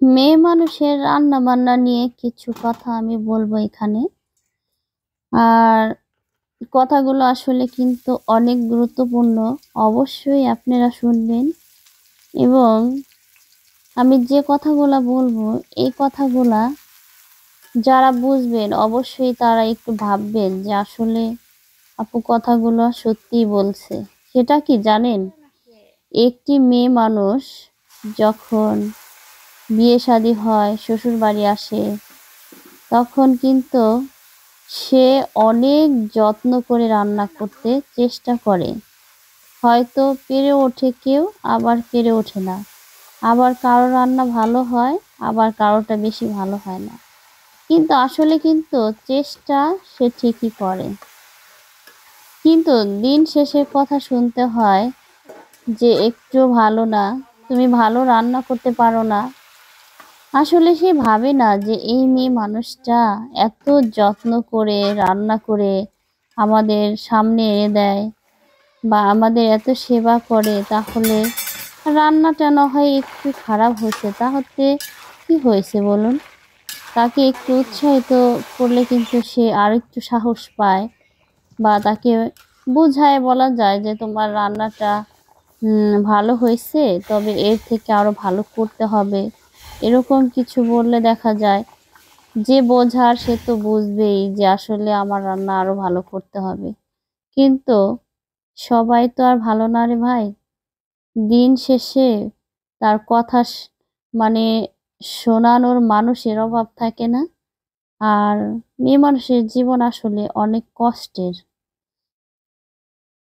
মেয়ে মানুষের রান্না বান্না নিয়ে কিছু কথা আমি বলবো এখানে। আর কথাগুলো আসলে কিন্তু অনেক গুরুত্বপূর্ণ। অবশ্যই আপনারা শুনবেন। এবং আমি যে কথাগুলা বলবো, এই কথাগুলা যারা বুঝবেন অবশ্যই তারা একটু ভাববেন যে আসলে আপু কথাগুলো সত্যিই বলছে। সেটা কি জানেন? একটি মেয়ে মানুষ যখন বিয়ে শাদী হয়, শ্বশুর বাড়ি আসে, তখন কিন্তু সে অনেক যত্ন করে রান্না করতে চেষ্টা করে। হয়তো পেরে ওঠে কেউ, আবার পেরে ওঠে না। আবার কারো রান্না ভালো হয়, আবার কারোটা বেশি ভালো হয় না। কিন্তু আসলে কিন্তু চেষ্টা সে ঠিকই করে। কিন্তু দিন শেষে কথা শুনতে হয় যে একটু ভালো না, তুমি ভালো রান্না করতে পারো না। আসলে সে ভাবে না যে এই মেয়ে মানুষটা এত যত্ন করে রান্না করে আমাদের সামনে এনে দেয় বা আমাদের এত সেবা করে, তাহলে রান্নাটা না হয় একটু খারাপ হয়েছে, তাহলে কি হয়েছে বলুন? তাকে একটু উৎসাহিত করলে কিন্তু সে আর একটু সাহস পায়। বা তাকে বুঝায় বলা যায় যে তোমার রান্নাটা ভালো হয়েছে, তবে এর থেকে আরো ভালো করতে হবে। এরকম কিছু বললে দেখা যায় যে বোঝার সে তো বুঝবেই যে আসলে আমার রান্না আরো ভালো করতে হবে। কিন্তু সবাই তো আর ভালো না রে ভাই। দিন শেষে তার কথা মানে শোনানোর মানুষের অভাব থাকে না। আর মেয়ে মানুষের জীবন আসলে অনেক কষ্টের।